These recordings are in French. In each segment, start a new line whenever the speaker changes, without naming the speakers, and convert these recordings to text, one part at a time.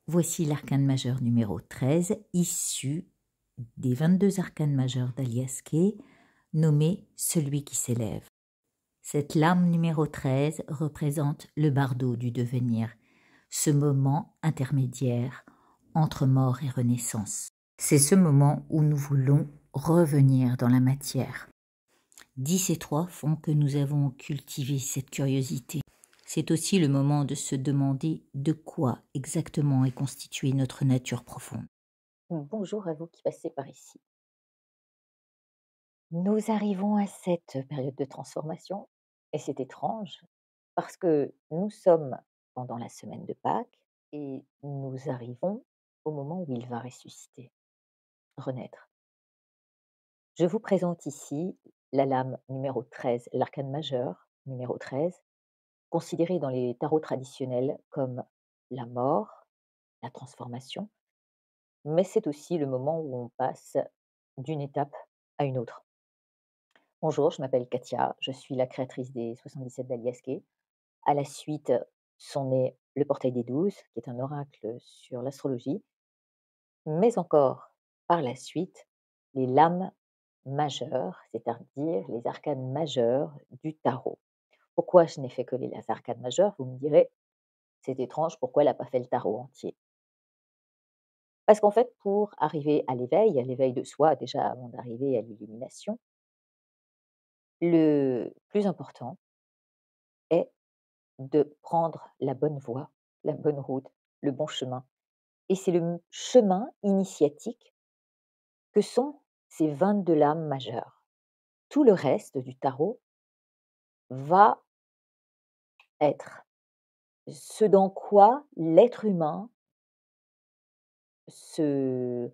Voici l'arcane majeur numéro 13, issu des 22 arcanes majeurs d'Alias Kay, nommé Celui qui s'élève. Cette lame numéro 13 représente le bardeau du devenir, ce moment intermédiaire entre mort et renaissance. C'est ce moment où nous voulons revenir dans la matière. 10 et 3 font que nous avons cultivé cette curiosité. C'est aussi le moment de se demander de quoi exactement est constituée notre nature profonde.
Bonjour à vous qui passez par ici. Nous arrivons à cette période de transformation et c'est étrange parce que nous sommes pendant la semaine de Pâques et nous arrivons au moment où il va ressusciter, renaître. Je vous présente ici la lame numéro 13, l'arcane majeur numéro 13, considérée dans les tarots traditionnels comme la mort, la transformation, mais c'est aussi le moment où on passe d'une étape à une autre. Bonjour, je m'appelle Katia, je suis la créatrice des 77 d'Alias Kay. À la suite sont nés le Portail des 12, qui est un oracle sur l'astrologie, mais encore par la suite les lames majeures, c'est-à-dire les arcanes majeures du tarot. Pourquoi je n'ai fait que les arcanes majeures? Vous me direz, c'est étrange, pourquoi elle n'a pas fait le tarot entier? Parce qu'en fait, pour arriver à l'éveil de soi, déjà avant d'arriver à l'illumination, le plus important est de prendre la bonne voie, la bonne route, le bon chemin. Et c'est le chemin initiatique que sont ces 22 lames majeures. Tout le reste du tarot va être ce dans quoi l'être humain se,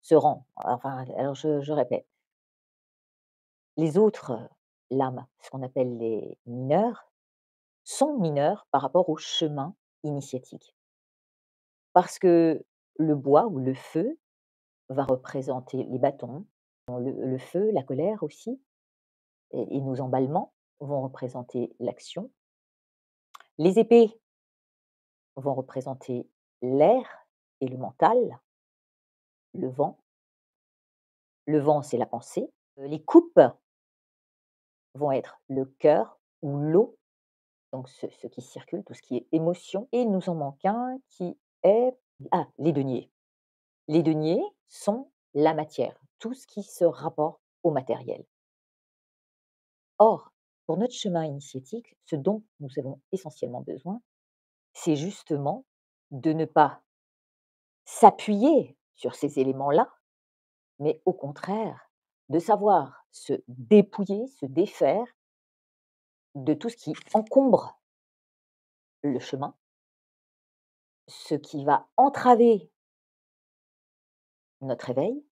se rend. Enfin, alors je répète, les autres lames, ce qu'on appelle les mineurs, sont mineurs par rapport au chemin initiatique. Parce que le bois ou le feu va représenter les bâtons, le feu, la colère aussi, et nos emballements vont représenter l'action. Les épées vont représenter l'air et le mental, le vent. Le vent, c'est la pensée. Les coupes vont être le cœur ou l'eau, donc ce qui circule, tout ce qui est émotion. Et il nous en manque un qui est les deniers. Les deniers sont la matière, tout ce qui se rapporte au matériel. Or, pour notre chemin initiatique, ce dont nous avons essentiellement besoin, c'est justement de ne pas s'appuyer sur ces éléments-là, mais au contraire, de savoir se dépouiller, se défaire de tout ce qui encombre le chemin, ce qui va entraver notre éveil,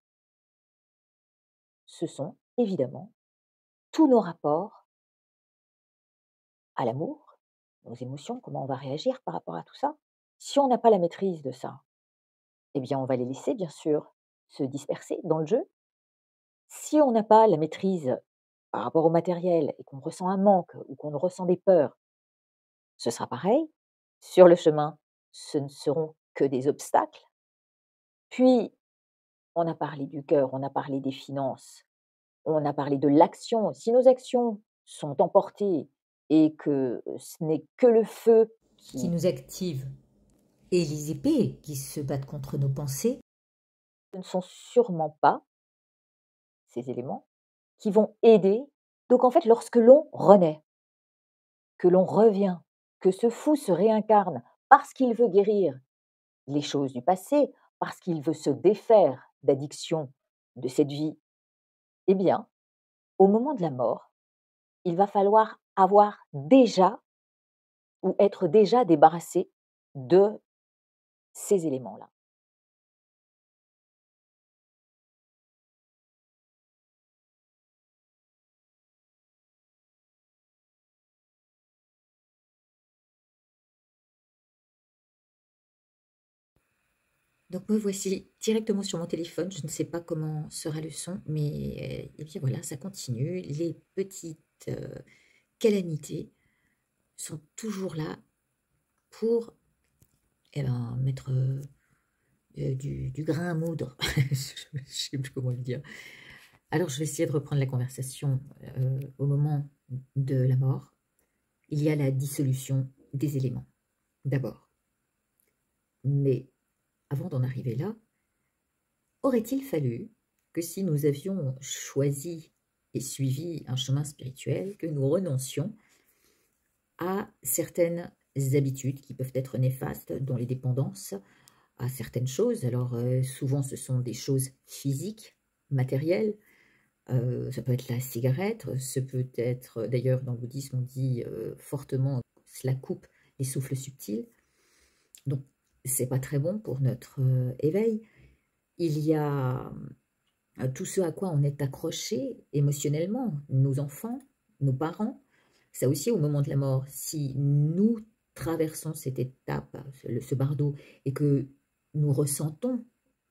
ce sont évidemment tous nos rapports à l'amour, nos émotions, comment on va réagir par rapport à tout ça. Si on n'a pas la maîtrise de ça, eh bien, on va les laisser, bien sûr, se disperser dans le jeu. Si on n'a pas la maîtrise par rapport au matériel et qu'on ressent un manque ou qu'on ressent des peurs, ce sera pareil. Sur le chemin, ce ne seront que des obstacles. Puis, on a parlé du cœur, on a parlé des finances, on a parlé de l'action. Si nos actions sont emportées et que ce n'est que le feu
qui nous active et les épées qui se battent contre nos pensées,
ce ne sont sûrement pas ces éléments qui vont aider. Donc en fait, lorsque l'on renaît, que l'on revient, que ce fou se réincarne parce qu'il veut guérir les choses du passé, parce qu'il veut se défaire d'addiction de cette vie, eh bien, au moment de la mort, il va falloir avoir déjà ou être déjà débarrassé de ces éléments-là.
donc me voici directement sur mon téléphone. Je ne sais pas comment sera le son, mais et bien voilà, ça continue. Les petites calamités sont toujours là pour mettre du grain à moudre. Je ne sais plus comment le dire. Alors, je vais essayer de reprendre la conversation au moment de la mort. Il y a la dissolution des éléments, d'abord. Mais avant d'en arriver là, aurait-il fallu que si nous avions choisi et suivi un chemin spirituel, que nous renoncions à certaines habitudes qui peuvent être néfastes, dont les dépendances à certaines choses. Alors, souvent, ce sont des choses physiques, matérielles. Ça peut être la cigarette, ce peut être, d'ailleurs, dans le bouddhisme, on dit fortement, cela coupe les souffles subtils. Donc, c'est pas très bon pour notre éveil. Il y a tout ce à quoi on est accroché émotionnellement, nos enfants, nos parents. Ça aussi, au moment de la mort, si nous traversons cette étape, ce bardeau, et que nous ressentons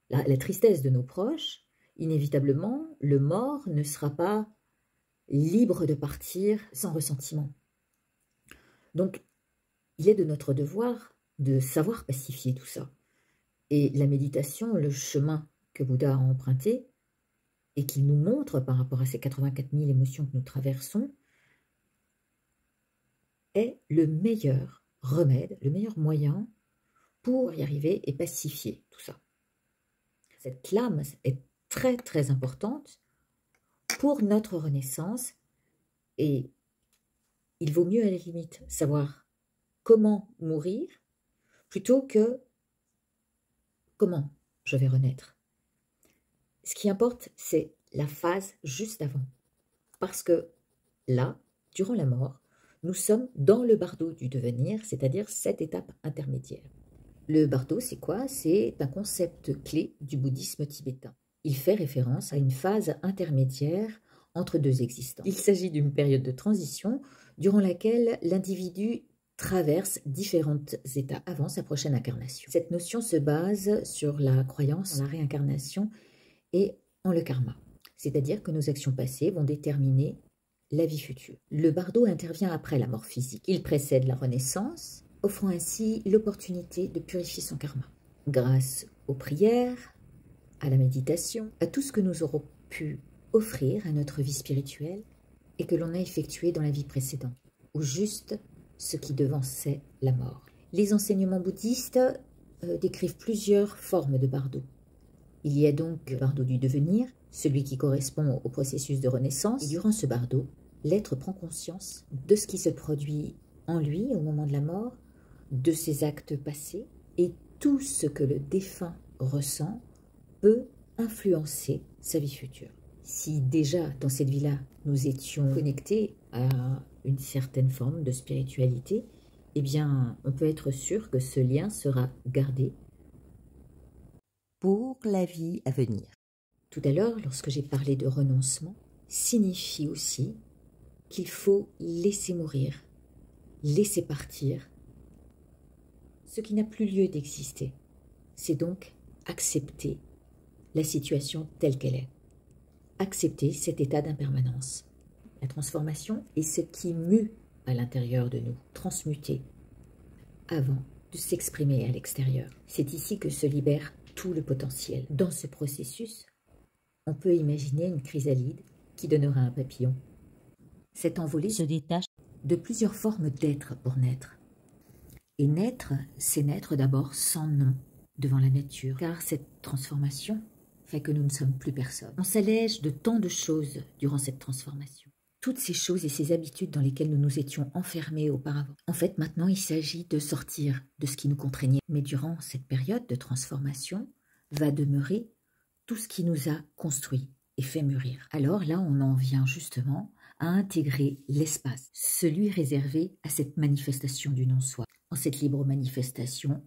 la tristesse de nos proches, inévitablement, le mort ne sera pas libre de partir sans ressentiment. Donc, il est de notre devoir de savoir pacifier tout ça. Et la méditation, le chemin que Bouddha a emprunté, et qu'il nous montre par rapport à ces 84 000 émotions que nous traversons, est le meilleur remède, le meilleur moyen pour y arriver et pacifier tout ça. Cette clame est très très importante pour notre renaissance et il vaut mieux à la limite savoir comment mourir plutôt que comment je vais renaître. Ce qui importe, c'est la phase juste avant. Parce que là, durant la mort, nous sommes dans le bardeau du devenir, c'est-à-dire cette étape intermédiaire. Le bardo, c'est quoi? C'est un concept clé du bouddhisme tibétain. Il fait référence à une phase intermédiaire entre deux existences. Il s'agit d'une période de transition durant laquelle l'individu traverse différentes étapes avant sa prochaine incarnation. Cette notion se base sur la croyance en la réincarnation et en le karma, c'est-à-dire que nos actions passées vont déterminer la vie future. Le bardo intervient après la mort physique. Il précède la renaissance, offrant ainsi l'opportunité de purifier son karma. Grâce aux prières, à la méditation, à tout ce que nous aurons pu offrir à notre vie spirituelle et que l'on a effectué dans la vie précédente, ou juste ce qui devançait la mort. Les enseignements bouddhistes décrivent plusieurs formes de bardo. Il y a donc le bardo du devenir, celui qui correspond au processus de renaissance. Et durant ce bardo, l'être prend conscience de ce qui se produit en lui au moment de la mort, de ses actes passés, et tout ce que le défunt ressent peut influencer sa vie future. Si déjà dans cette vie-là, nous étions connectés à une certaine forme de spiritualité, eh bien, on peut être sûr que ce lien sera gardé pour la vie à venir. Tout à l'heure, lorsque j'ai parlé de renoncement, signifie aussi qu'il faut laisser mourir, laisser partir ce qui n'a plus lieu d'exister. C'est donc accepter la situation telle qu'elle est. Accepter cet état d'impermanence. La transformation est ce qui mue à l'intérieur de nous, transmuter, avant de s'exprimer à l'extérieur. C'est ici que se libère tout le potentiel. Dans ce processus, on peut imaginer une chrysalide qui donnera un papillon. Cet envolé se détache de plusieurs formes d'être pour naître. Et naître, c'est naître d'abord sans nom devant la nature, car cette transformation fait que nous ne sommes plus personne. On s'allège de tant de choses durant cette transformation. Toutes ces choses et ces habitudes dans lesquelles nous nous étions enfermés auparavant. En fait, maintenant, il s'agit de sortir de ce qui nous contraignait. Mais durant cette période de transformation, va demeurer tout ce qui nous a construit et fait mûrir. Alors là, on en vient justement à intégrer l'espace, celui réservé à cette manifestation du non-soi. En cette libre manifestation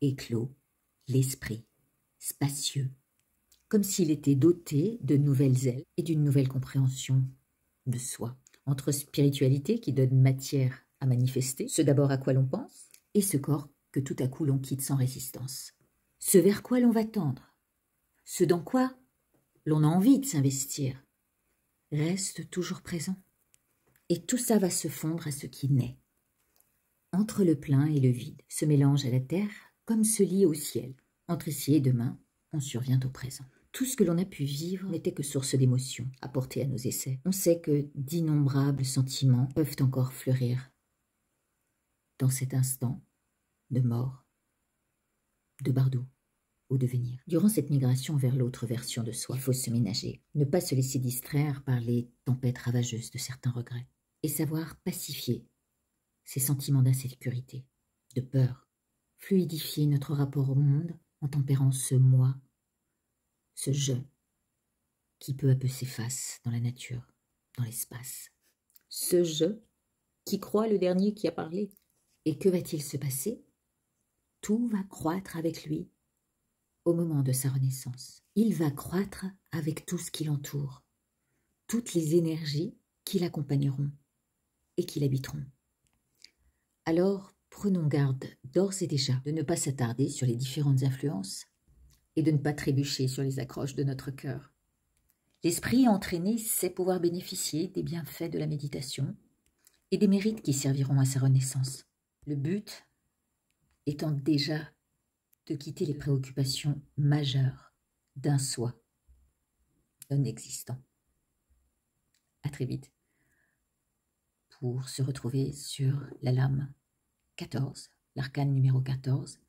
éclot l'esprit, spacieux, comme s'il était doté de nouvelles ailes et d'une nouvelle compréhension de soi. Entre spiritualité qui donne matière à manifester, ce d'abord à quoi l'on pense, et ce corps que tout à coup l'on quitte sans résistance. Ce vers quoi l'on va tendre, ce dans quoi l'on a envie de s'investir, reste toujours présent. Et tout ça va se fondre à ce qui naît. Entre le plein et le vide, se mélange à la terre comme se lie au ciel. Entre ici et demain, on survient au présent. Tout ce que l'on a pu vivre n'était que source d'émotions apportées à nos essais. On sait que d'innombrables sentiments peuvent encore fleurir dans cet instant de mort, de bardeau ou de venir. Durant cette migration vers l'autre version de soi, il faut se ménager, ne pas se laisser distraire par les tempêtes ravageuses de certains regrets et savoir pacifier ces sentiments d'insécurité, de peur, fluidifier notre rapport au monde en tempérant ce moi, ce je, qui peu à peu s'efface dans la nature, dans l'espace. Ce je qui croit le dernier qui a parlé. Et que va-t-il se passer? Tout va croître avec lui au moment de sa renaissance. Il va croître avec tout ce qui l'entoure, toutes les énergies qui l'accompagneront et qui l'habiteront. Alors, prenons garde d'ores et déjà de ne pas s'attarder sur les différentes influences et de ne pas trébucher sur les accroches de notre cœur. L'esprit entraîné sait pouvoir bénéficier des bienfaits de la méditation et des mérites qui serviront à sa renaissance. Le but étant déjà de quitter les préoccupations majeures d'un soi non existant. À très vite pour se retrouver sur la lame 14, l'arcane numéro 14,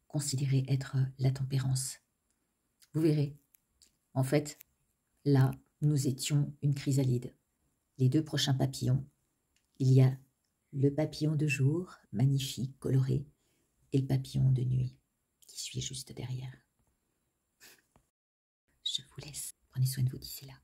considéré être la tempérance. Vous verrez, en fait, là, nous étions une chrysalide. Les deux prochains papillons, il y a le papillon de jour, magnifique, coloré, et le papillon de nuit, qui suit juste derrière. Je vous laisse. Prenez soin de vous d'ici là.